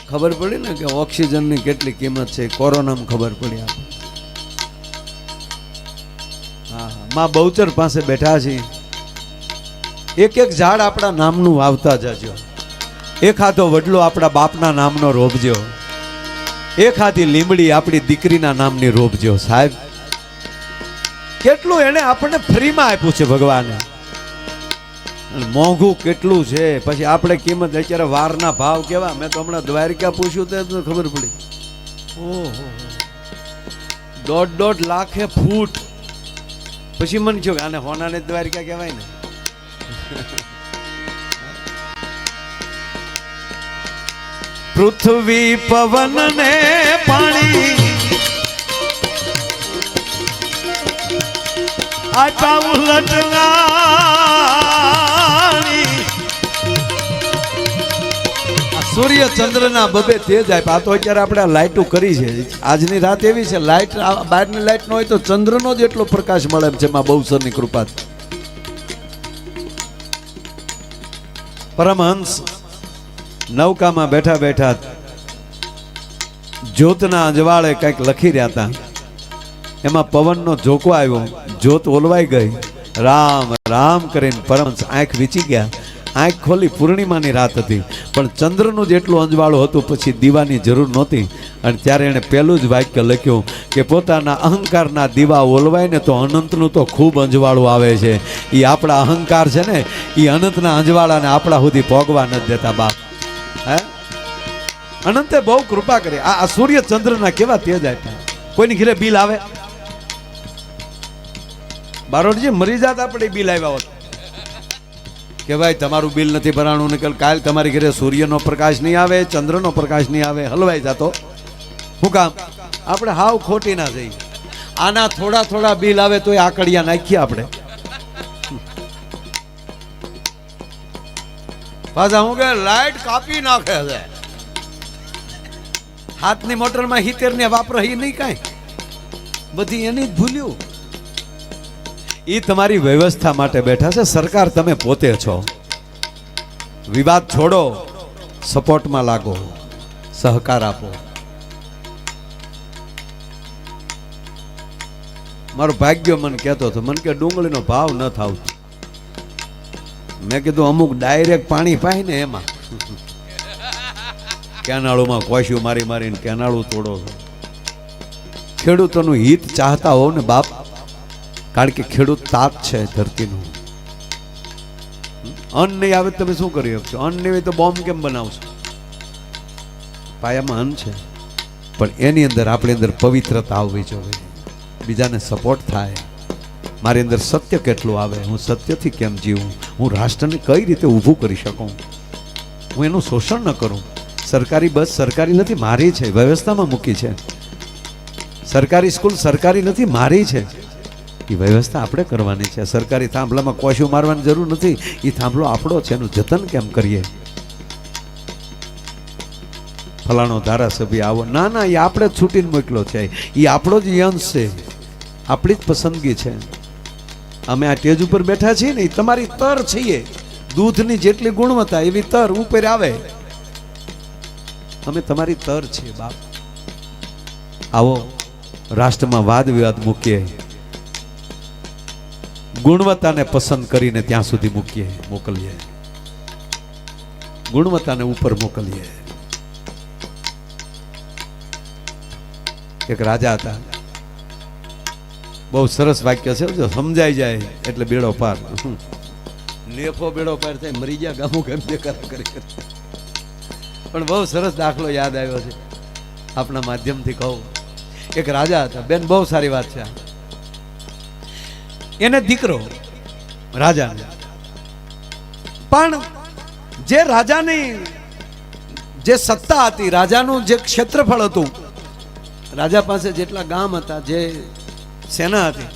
ખબર પડી ને કે ઓક્સિજનની કેટલી કિંમત છે, કોરોનામાં ખબર પડી આપણે. હા હા, માં બહુચર પાસે બેઠા છીએ. એક એક ઝાડ આપણા નામનું વાવતા જજો. એક હાથો વડલો આપણા બાપના નામનો રોપજો. એક હાથી લીમડી આપણી દીકરીના નામની રોપજો. સાહેબ કેટલું એને આપણને ફ્રીમાં આપ્યું છે ભગવાને. મોંઘું કેટલું છે. પછી આપણે કિંમત અત્યારે વારના ભાવ કેવા. મેં તો હમણાં દ્વારકા પૂછ્યું તો ખબર પડી. ઓહો, 1.5 લાખે ફૂટ. પછી મને કહ્યું કે આને હોનાને દ્વારકા કહેવાય ને. પૃથ્વી પવન ને પાણી આટા ઉલટનારી સૂર્ય ચંદ્ર ના બબે તેજ આપ્યા. આ તો અત્યારે આપણે લાઇટો કરી છે. આજની રાત એવી છે, લાઇટ બહારની લાઇટ ન હોય તો ચંદ્રનો જ એટલો પ્રકાશ મળે એમ છે. માં બહુસરની કૃપા. પરમહંસ નૌકામાં બેઠા બેઠા જ્યોતના અજવાળે કંઈક લખી રહ્યા હતા. એમાં પવનનો ઝોકો આવ્યો, જ્યોત ઓલવાઈ ગઈ. રામ રામ કરીને પરમહંસ આંખ વીચી ગયા. આંખ ખોલી, પૂર્ણિમાની રાત હતી, પણ ચંદ્રનું જેટલું અંજવાળું હતું પછી દીવાની જરૂર નહોતી. અને ત્યારે એણે પહેલું જ વાક્ય લખ્યું કે પોતાના અહંકારના દીવા ઓલવાય ને તો અનંતનું તો ખૂબ અંજવાળું આવે છે. એ આપણા અહંકાર છે ને, એ અનંતના અંજવાળાને આપણા સુધી ભોગવા નથી દેતા બાપ. હે, અનંતે બહુ કૃપા કરી. આ સૂર્ય ચંદ્રના કેવા તેજ આપ્યા. કોઈની ઘરે બિલ આવે, બારોટજી મરી જાત આપણે બિલ આવ્યા હોત કે ભાઈ તમારું બિલ નથી ભરાણું, નીકળ કાલ તમારી ઘરે સૂર્યનો પ્રકાશ નહીં આવે, ચંદ્રનો પ્રકાશ નહીં આવે, હલવાઈ જતો. શું કામ? આપણે હાવ ખોટી ના જઈએ. આના થોડા થોડા બિલ આવે તો એ આકડિયા નાખીએ આપણે. પાછા હું કે લાઈટ કાપી નાખે છે. હાથની મોટરમાં 70 ને વાપરો એ નહીં કાંઈ, બધી એની જ ભૂલ્યું. એ તમારી વ્યવસ્થા માટે બેઠા છે. સરકાર તમે પોતે છો. વિવાદ છોડો, સપોર્ટમાં લાગો, સહકાર આપો. મારો ભાગ્ય મને કહેતો હતો, મને કે ડુંગળીનો ભાવ ન થાવ. મેં કીધું અમુક ડાયરેક્ટ પાણી પાય ને એમાં કેનાળુમાં કોશ્યું મારી મારીને કેનાળું તોડો છો. ખેડૂતોનું હિત ચાહતા હોવ ને બાપ, કારણ કે ખેડૂત તાપ છે ધરતીનું. અન્ન નહીં આવે તમે શું કરી શકશો? અન્ન નહીં હોય તો બોમ્બ કેમ બનાવશો? પાયામાં અન્ન છે, પણ એની અંદર આપણી અંદર પવિત્રતા આવવી જોઈએ. બીજાને સપોર્ટ થાય. મારી અંદર સત્ય કેટલું આવે, હું સત્યથી કેમ જીવું, હું રાષ્ટ્રને કઈ રીતે ઊભું કરી શકું, હું એનું શોષણ ન કરું. સરકારી બસ સરકારી નથી, મારી છે, વ્યવસ્થામાં મૂકી છે. સરકારી સ્કૂલ સરકારી નથી, મારી છે. એ વ્યવસ્થા આપણે કરવાની છે. સરકારી થાંભલામાં કોશિયું મારવાની જરૂર નથી. એ થાંભલો આપણો છે, એનું જતન કેમ કરીએ? ફલાણો ધારાસભ્ય આવો, ના ના, એ આપણે જ છૂટીને મોકલો છે. એ આપણો જ યંશ છે, આપણી જ પસંદગી છે. અમે આ સ્ટેજ ઉપર બેઠા છીએ ને, એ તમારી તર છીએ. દૂધની જેટલી ગુણવત્તા એવી તર ઉપર આવે. અમે તમારી તર છીએ બાપ. આવો રાષ્ટ્રમાં વાદ વિવાદ મૂકીએ, ગુણવત્તાને પસંદ કરીને ત્યાં સુધી મોકલીએ, ગુણવત્તાને ઉપર મોકલીએ. એક રાજા હતા, બહુ સરસ વાક્ય છે, જો સમજાઈ જાય એટલે બેડો પાર. લેફો બેડો પાર થાય, મરી ગયા ગામો કેમ દેખાતા કરી. પણ બહુ સરસ દાખલો યાદ આવ્યો છે, આપણા માધ્યમથી કહું. એક રાજા હતા, બેન બહુ સારી વાત છે. એને દીકરો રાજા, પણ જે રાજાની જે સત્તા હતી, રાજાનું જે ક્ષેત્રફળ હતું, રાજા પાસે જેટલા ગામ હતા, જે સેના હતી,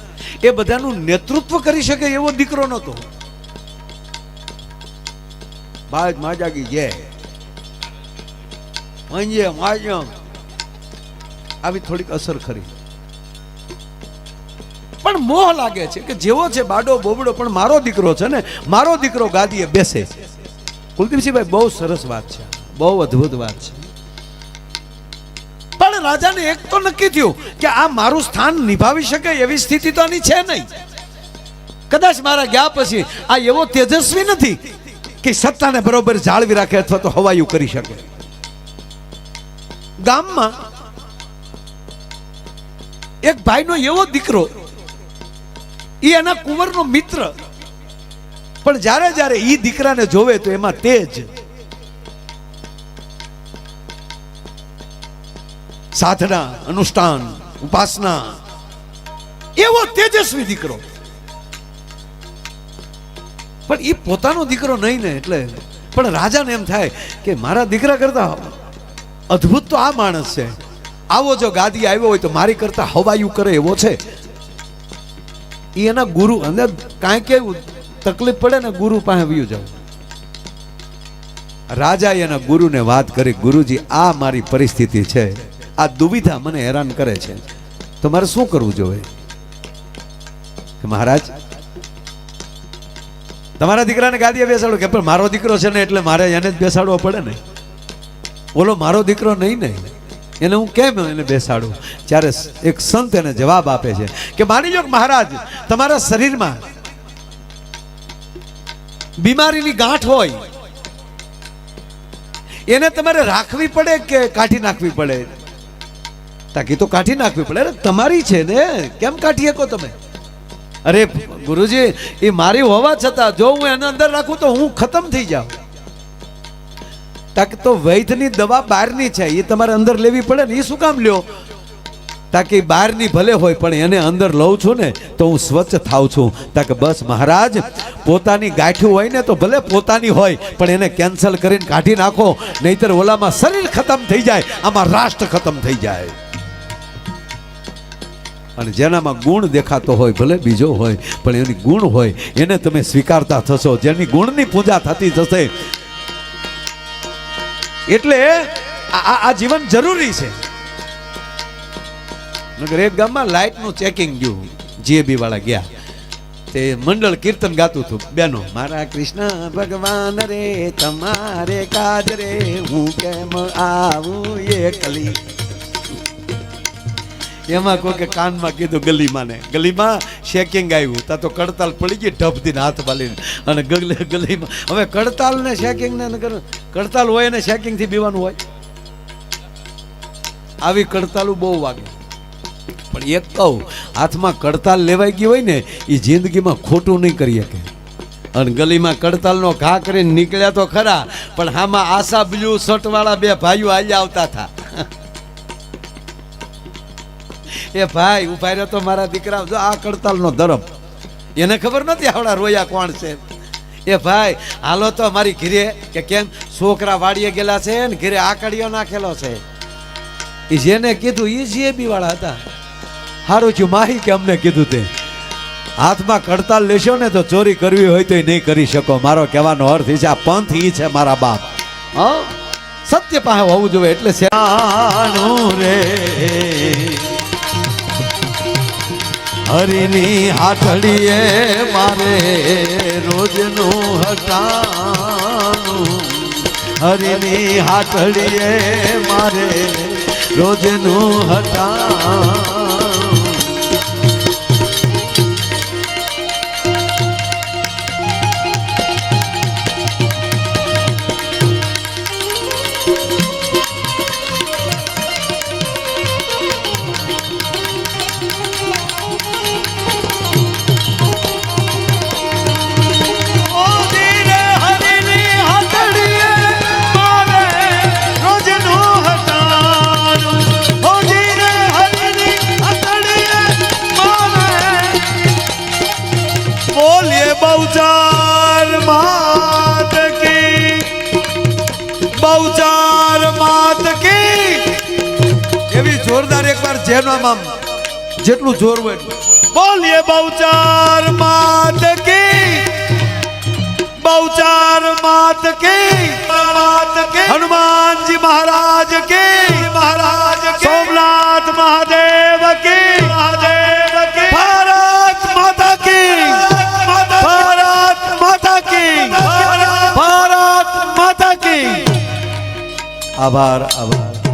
એ બધાનું નેતૃત્વ કરી શકે એવો દીકરો નહોતો. બાજ માજાગી જે આવી થોડીક અસર ખરી. પણ મોહ લાગે છે કે જેવો છે બાડો બોબડો, પણ મારો દીકરો છે ને, મારો દીકરો ગાદીએ બેસે. કુલદીપસિંહભાઈ બહુ સરસ વાત છે, બહુ અદ્ભુત વાત છે. રાજાને એક તો નક્કી થયું કે આ મારું સ્થાન નિભાવી શકે એવી સ્થિતિ તો આની છે નહીં. કદાચ મારા ગયા પછી આ એવો તેજસ્વી નથી કે સત્તાને બરોબર જાળવી રાખે અથવા તો હવાયું કરી શકે. ગામમાં એક ભાઈનો એવો દીકરો, એ એના કુંવરનો મિત્ર, પણ જ્યારે જ્યારે ઈ દીકરાને જોવે તો એમાં તેજ, સાધના, અનુષ્ઠાન, ઉપાસના, એવો તેજસ્વી દીકરો. પણ એ પોતાનો દીકરો નહીં ને એટલે પણ રાજાને એમ થાય કે મારા દીકરા કરતા અદ્ભુત તો આ માણસ છે, આવો જો ગાદી આવ્યો હોય તો મારી કરતા હવાયું કરે એવો છે. એ એના ગુરુ અને કાંઈક એવું તકલીફ પડે ને ગુરુ પાસે વયું જાવ. રાજા એના ગુરુને વાત કરી, ગુરુજી આ મારી પરિસ્થિતિ છે, આ દુવિધા મને હેરાન કરે છે, તો મારે શું કરવું જોઈએ? મહારાજ તમારા દીકરાને ગાદીએ બેસાડો. કે પણ મારો દીકરો છે ને એટલે મારે એને જ બેસાડવો પડે ને, ઓલો મારો દીકરો નહીં ને, એને હું કેમ એને બેસાડું? ત્યારે એક સંત એને જવાબ આપે છે કે માની લો કે મહારાજ તમારા શરીરમાં બીમારીની ગાંઠ હોય, એને તમારે રાખવી પડે કે કાઢી નાખવી પડે? તાકી તો કાઢી નાખવી પડે. અરે તમારી છે ને, કેમ કાઢી શકો તમે? અરે ગુરુજી એ મારી હોવા છતાં જો હું એને અંદર રાખું તો હું ખતમ થઈ જાઉં. તાકે તો વૈદ્યની દવા બહારની છે, એ તમારે અંદર લેવી પડે ને. એ શું કામ લ્યો? તાકે બહારની ભલે હોય પણ એને અંદર લઉં છું ને તો હું સ્વચ્છ થાઉં છું. તાકે બસ મહારાજ પોતાની ગાંઠ્યું હોય ને તો ભલે પોતાની હોય પણ એને કેન્સલ કરીને કાઢી નાખો, નહીતર ઓલામાં શરીર ખતમ થઈ જાય, આમાં રાષ્ટ્ર ખતમ થઈ જાય. અને જેનામાં ગુણ દેખાતો હોય ભલે બીજો હોય પણ એની ગુણ હોય એને તમે સ્વીકારતા થશો, જેની ગુણની પૂજા થતી થશે. એટલે આ જીવન જરૂરી છે. નગર એક ગામમાં લાઇટ નું ચેકિંગ ગયું, જીએબી વાળા ગયા, તે મંડળ કીર્તન ગાતું હતું, બેનો મારા કૃષ્ણ ભગવાન રે તમારે કાજ રે હું કેમ આવું એકલી. એમાં કોઈ કે કાનમાં કીધું ગલીમાં ને, ગલીમાં શેકિંગ આવ્યું તા તો કડતાલ પડી ગઈ ઢબથી હાથ બાલીને, અને ગલીમાં હવે કડતાલ ને શેકિંગ ને કડતાલ હોય ને શેકિંગ થી બીવાનું હોય, આવી કડતાલું બહુ વાગે. પણ એક કહું, હાથમાં કડતાલ લેવાઈ ગઈ હોય ને એ જિંદગીમાં ખોટું નહીં કરી શકે. અને ગલીમાં કડતાલનો ઘા કરીને નીકળ્યા તો ખરા, પણ આમાં આશા બ્લુ શર્ટ વાળા બે ભાઈઓ હાલ્યા આવતા હતા. એ ભાઈ ઉભા રહ્યો તો મારા દીકરા જો આ કડતાલનો ધરમ, એને ખબર નથી આવડા રોયા કોણ છે. એ ભાઈ હાલો તો મારી ઘીરે, કે કેમ છોકરા વાડીએ ગયેલા છે ને ઘીરે આકડીઓ નાખેલો છે. એ જેને કીધું એ જીએબી વાળા હતા. સારું થયું માહી કે અમને કીધું તે. હાથમાં કડતાલ લેશો ને તો ચોરી કરવી હોય તો નહીં કરી શકો. મારો કહેવાનો અર્થ એ છે આ પંથ ઈ છે મારા બાપ. હા સત્ય પાસે હોવું જોઈએ. એટલે રે હરિની હાથડીએ મારે રોજનું હટાનું, હરિની હાથડીએ મારે રોજનું હટાનું. બહુચાર માત કી, બહુચાર માત કી. એવી જોરદાર એકવાર જેનું આમ જેટલું જોર હોય બોલીએ બહુચાર માત કી, બહુચાર માત કી, માત કી. હનુમાનજી મહારાજ કી, મહારાજ કી. સોમનાથ મહાદેવ કી, મહાદેવ કી. ભારત માતા કી, ભારત માતા કી, ભારત માતા કી. આભાર આભાર.